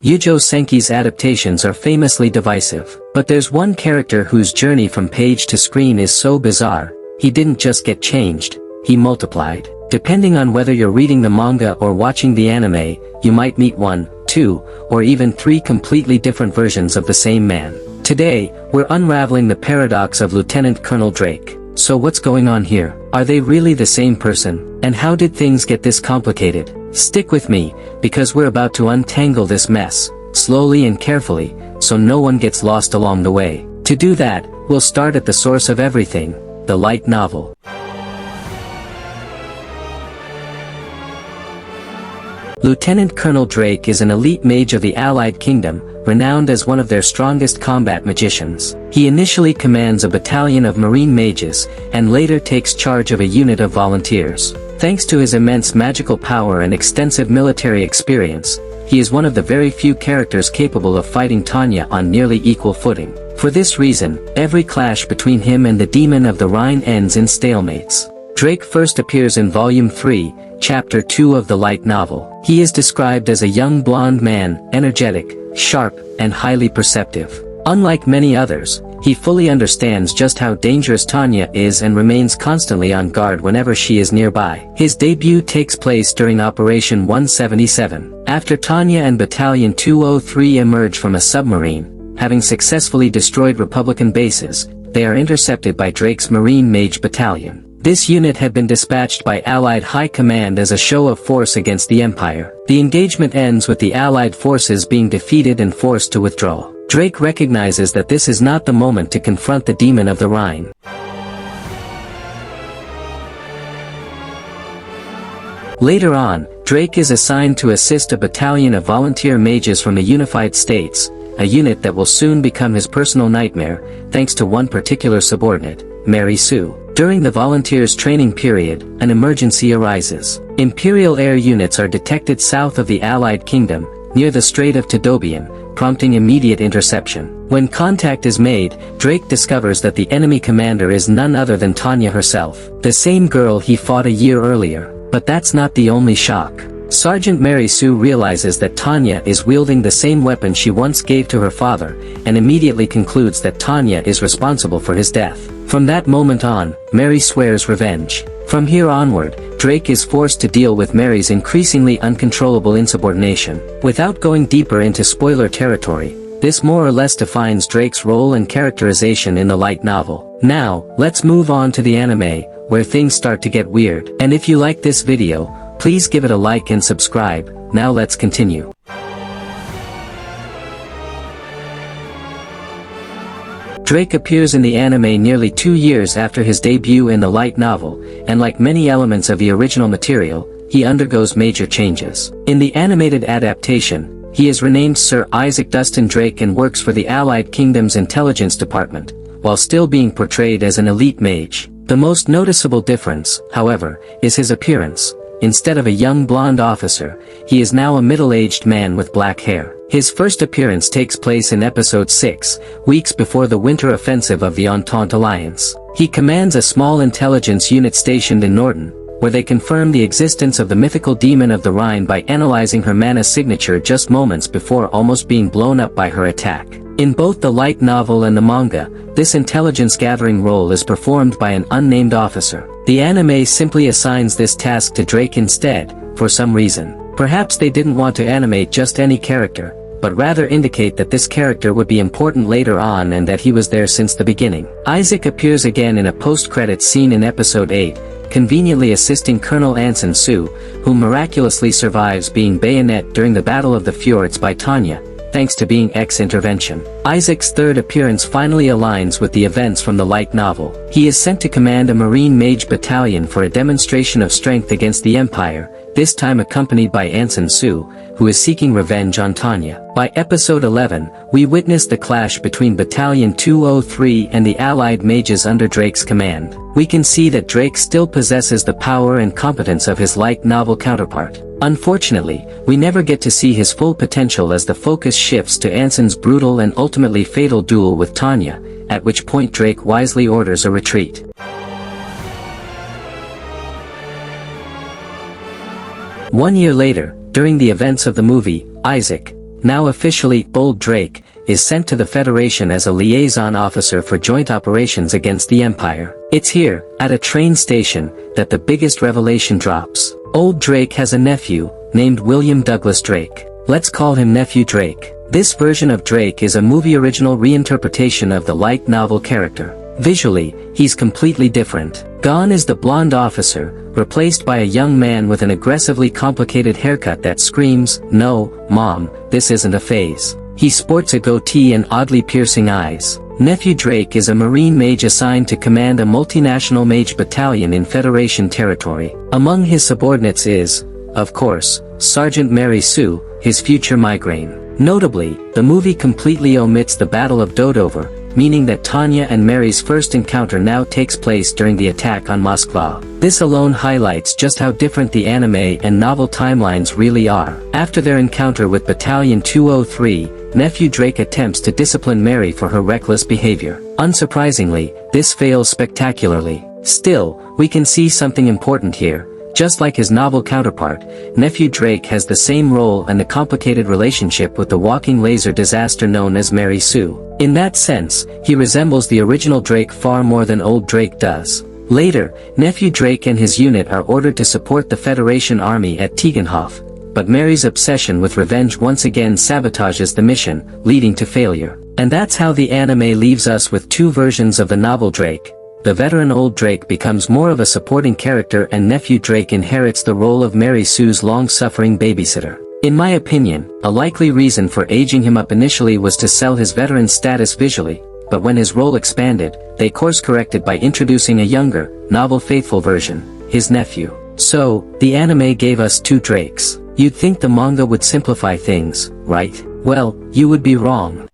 Youjo Senki's adaptations are famously divisive, but there's one character whose journey from page to screen is so bizarre. He didn't just get changed, he multiplied. Depending on whether you're reading the manga or watching the anime, you might meet 1, 2, or even 3 completely different versions of the same man. Today, we're unraveling the paradox of Lieutenant Colonel Drake. So what's going on here? Are they really the same person? And how did things get this complicated? Stick with me, because we're about to untangle this mess, slowly and carefully, so no one gets lost along the way. To do that, we'll start at the source of everything, the light novel. Lieutenant Colonel Drake is an elite mage of the Allied Kingdom, renowned as one of their strongest combat magicians. He initially commands a battalion of marine mages, and later takes charge of a unit of volunteers. Thanks to his immense magical power and extensive military experience, he is one of the very few characters capable of fighting Tanya on nearly equal footing. For this reason, every clash between him and the demon of the Rhine ends in stalemates. Drake first appears in Volume 3, Chapter 2 of the light novel. He is described as a young blonde man, energetic, sharp, and highly perceptive. Unlike many others, he fully understands just how dangerous Tanya is and remains constantly on guard whenever she is nearby. His debut takes place during Operation 177. After Tanya and Battalion 203 emerge from a submarine, having successfully destroyed Republican bases, they are intercepted by Drake's Marine Mage Battalion. This unit had been dispatched by Allied High Command as a show of force against the Empire. The engagement ends with the Allied forces being defeated and forced to withdraw. Drake recognizes that this is not the moment to confront the demon of the Rhine. Later on, Drake is assigned to assist a battalion of volunteer mages from the Unified States, a unit that will soon become his personal nightmare, thanks to one particular subordinate, Mary Sue. During the volunteers' training period, an emergency arises. Imperial air units are detected south of the Allied Kingdom, near the Strait of Todobian, prompting immediate interception. When contact is made, Drake discovers that the enemy commander is none other than Tanya herself, the same girl he fought a year earlier. But that's not the only shock. Sergeant Mary Sue realizes that Tanya is wielding the same weapon she once gave to her father, and immediately concludes that Tanya is responsible for his death. From that moment on, Mary swears revenge. From here onward, Drake is forced to deal with Mary's increasingly uncontrollable insubordination. Without going deeper into spoiler territory, this more or less defines Drake's role and characterization in the light novel. Now, let's move on to the anime, where things start to get weird. And if you like this video, please give it a like and subscribe. Now let's continue. Drake appears in the anime nearly 2 years after his debut in the light novel, and like many elements of the original material, he undergoes major changes. In the animated adaptation, he is renamed Sir Isaac Dustin Drake and works for the Allied Kingdom's Intelligence Department, while still being portrayed as an elite mage. The most noticeable difference, however, is his appearance. Instead of a young blonde officer, he is now a middle-aged man with black hair. His first appearance takes place in episode 6, weeks before the winter offensive of the Entente Alliance. He commands a small intelligence unit stationed in Norton, where they confirm the existence of the mythical demon of the Rhine by analyzing her mana signature just moments before almost being blown up by her attack. In both the light novel and the manga, this intelligence-gathering role is performed by an unnamed officer. The anime simply assigns this task to Drake instead, for some reason. Perhaps they didn't want to animate just any character, but rather indicate that this character would be important later on and that he was there since the beginning. Isaac appears again in a post-credits scene in episode 8, conveniently assisting Colonel Anson Sue, who miraculously survives being bayoneted during the Battle of the Fjords by Tanya, thanks to being X-intervention. Isaac's third appearance finally aligns with the events from the light novel. He is sent to command a Marine Mage Battalion for a demonstration of strength against the Empire, this time accompanied by Anson Sue, who is seeking revenge on Tanya. By episode 11, we witness the clash between Battalion 203 and the Allied mages under Drake's command. We can see that Drake still possesses the power and competence of his light novel counterpart. Unfortunately, we never get to see his full potential as the focus shifts to Anson's brutal and ultimately fatal duel with Tanya, at which point Drake wisely orders a retreat. One year later, during the events of the movie, Isaac, now officially Old Drake, is sent to the Federation as a liaison officer for joint operations against the Empire. It's here, at a train station, that the biggest revelation drops. Old Drake has a nephew, named William Douglas Drake. Let's call him Nephew Drake. This version of Drake is a movie original reinterpretation of the light novel character. Visually, he's completely different. Gone is the blonde officer, replaced by a young man with an aggressively complicated haircut that screams, "No, Mom, this isn't a phase." He sports a goatee and oddly piercing eyes. Nephew Drake is a Marine mage assigned to command a multinational mage battalion in Federation territory. Among his subordinates is, of course, Sergeant Mary Sue, his future migraine. Notably, the movie completely omits the Battle of Dodover, meaning that Tanya and Mary's first encounter now takes place during the attack on Moskva. This alone highlights just how different the anime and novel timelines really are. After their encounter with Battalion 203, Nephew Drake attempts to discipline Mary for her reckless behavior. Unsurprisingly, this fails spectacularly. Still, we can see something important here. Just like his novel counterpart, Nephew Drake has the same role and the complicated relationship with the walking laser disaster known as Mary Sue. In that sense, he resembles the original Drake far more than Old Drake does. Later, Nephew Drake and his unit are ordered to support the Federation army at Tegenhof, but Mary's obsession with revenge once again sabotages the mission, leading to failure. And that's how the anime leaves us with two versions of the novel Drake. The veteran Old Drake becomes more of a supporting character and Nephew Drake inherits the role of Mary Sue's long-suffering babysitter. In my opinion, a likely reason for aging him up initially was to sell his veteran status visually, but when his role expanded, they course-corrected by introducing a younger, novel-faithful version, his nephew. So, the anime gave us two Drakes. You'd think the manga would simplify things, right? Well, you would be wrong.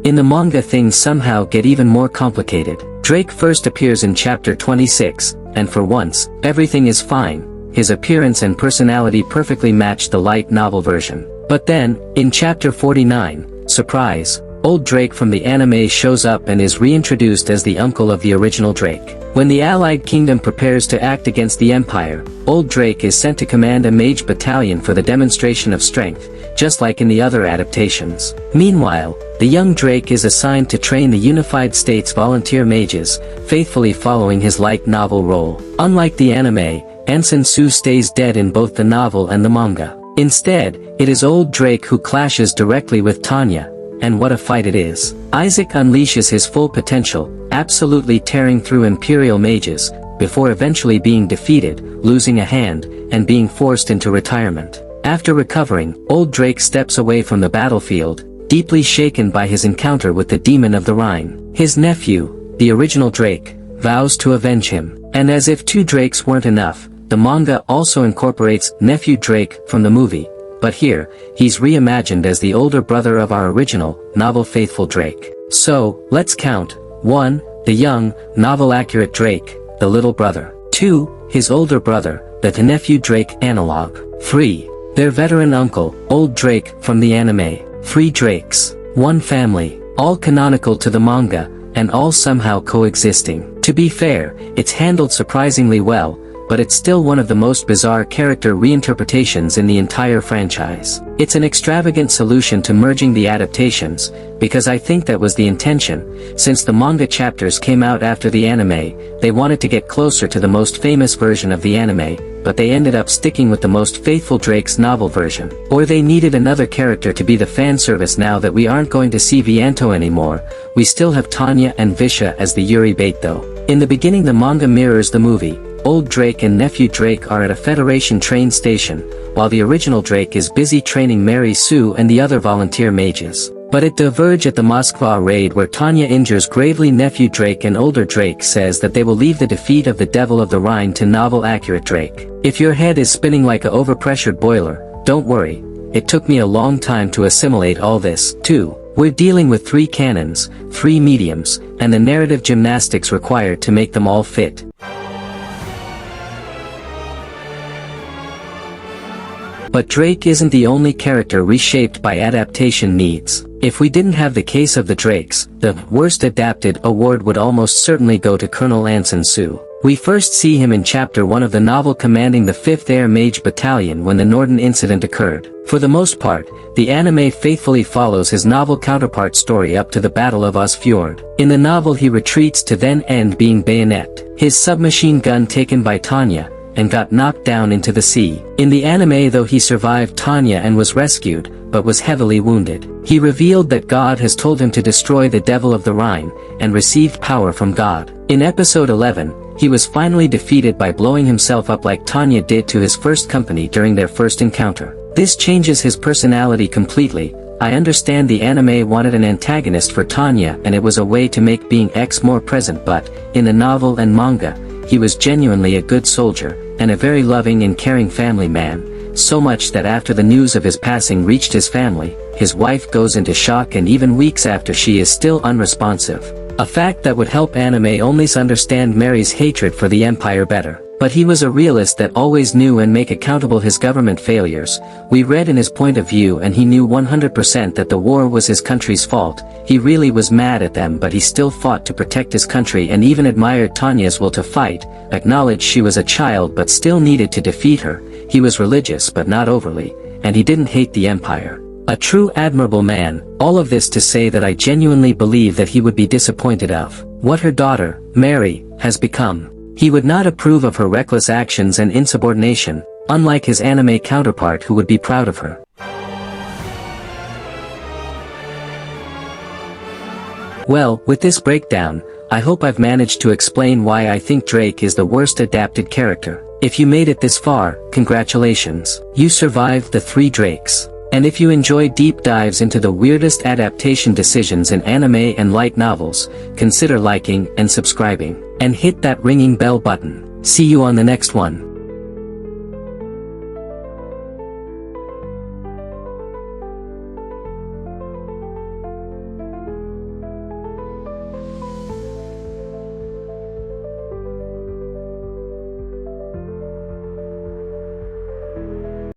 In the manga things somehow get even more complicated. Drake first appears in chapter 26, and for once, everything is fine. His appearance and personality perfectly match the light novel version. But then, in chapter 49, surprise, Old Drake from the anime shows up and is reintroduced as the uncle of the original Drake. When the Allied Kingdom prepares to act against the Empire, Old Drake is sent to command a mage battalion for the demonstration of strength, just like in the other adaptations. Meanwhile, the young Drake is assigned to train the Unified States volunteer mages, faithfully following his light novel role. Unlike the anime, Anson Sue stays dead in both the novel and the manga. Instead, it is Old Drake who clashes directly with Tanya, and what a fight it is. Isaac unleashes his full potential, absolutely tearing through Imperial mages, before eventually being defeated, losing a hand, and being forced into retirement. After recovering, Old Drake steps away from the battlefield, deeply shaken by his encounter with the Demon of the Rhine. His nephew, the original Drake, vows to avenge him. And as if two Drakes weren't enough, the manga also incorporates Nephew Drake from the movie, but here, he's reimagined as the older brother of our original, novel-faithful Drake. So, let's count. 1. The young, novel-accurate Drake, the little brother. 2. His older brother, the Nephew Drake analog. 3. Their veteran uncle, Old Drake, from the anime. 3 Drakes. 1 family. All canonical to the manga, and all somehow coexisting. To be fair, it's handled surprisingly well, but it's still one of the most bizarre character reinterpretations in the entire franchise. It's an extravagant solution to merging the adaptations, because I think that was the intention. Since the manga chapters came out after the anime, they wanted to get closer to the most famous version of the anime, but they ended up sticking with the most faithful Drake's novel version. Or they needed another character to be the fan service. Now that we aren't going to see Vianto anymore, we still have Tanya and Visha as the Yuri bait though. In the beginning the manga mirrors the movie. Old Drake and Nephew Drake are at a Federation train station, while the original Drake is busy training Mary Sue and the other volunteer mages. But it diverge at the Moskva raid where Tanya injures gravely Nephew Drake and older Drake says that they will leave the defeat of the Devil of the Rhine to novel-accurate Drake. If your head is spinning like a overpressured boiler, don't worry. It took me a long time to assimilate all this, too. We're dealing with 3 canons, 3 mediums, and the narrative gymnastics required to make them all fit. But Drake isn't the only character reshaped by adaptation needs. If we didn't have the case of the Drakes, the Worst Adapted award would almost certainly go to Colonel Anson Sue. We first see him in chapter 1 of the novel commanding the 5th Air Mage Battalion when the Norden incident occurred. For the most part, the anime faithfully follows his novel counterpart story up to the Battle of Osfjord. In the novel he retreats to then end being bayonet, his submachine gun taken by Tanya, and got knocked down into the sea. In the anime though he survived Tanya and was rescued, but was heavily wounded. He revealed that God has told him to destroy the Devil of the Rhine, and received power from God. In episode 11, he was finally defeated by blowing himself up like Tanya did to his first company during their first encounter. This changes his personality completely. I understand the anime wanted an antagonist for Tanya and it was a way to make being X more present, but, in the novel and manga, he was genuinely a good soldier, and a very loving and caring family man, so much that after the news of his passing reached his family, his wife goes into shock and even weeks after she is still unresponsive. A fact that would help anime onlys understand Mary's hatred for the Empire better. But he was a realist that always knew and make accountable his government failures. We read in his point of view and he knew 100% that the war was his country's fault. He really was mad at them, but he still fought to protect his country and even admired Tanya's will to fight, acknowledged she was a child but still needed to defeat her. He was religious but not overly, and he didn't hate the Empire. A true admirable man. All of this to say that I genuinely believe that he would be disappointed of what her daughter, Mary, has become. He would not approve of her reckless actions and insubordination, unlike his anime counterpart who would be proud of her. Well, with this breakdown, I hope I've managed to explain why I think Drake is the worst adapted character. If you made it this far, congratulations. You survived the 3 Drakes. And if you enjoy deep dives into the weirdest adaptation decisions in anime and light novels, consider liking and subscribing, and hit that ringing bell button. See you on the next one.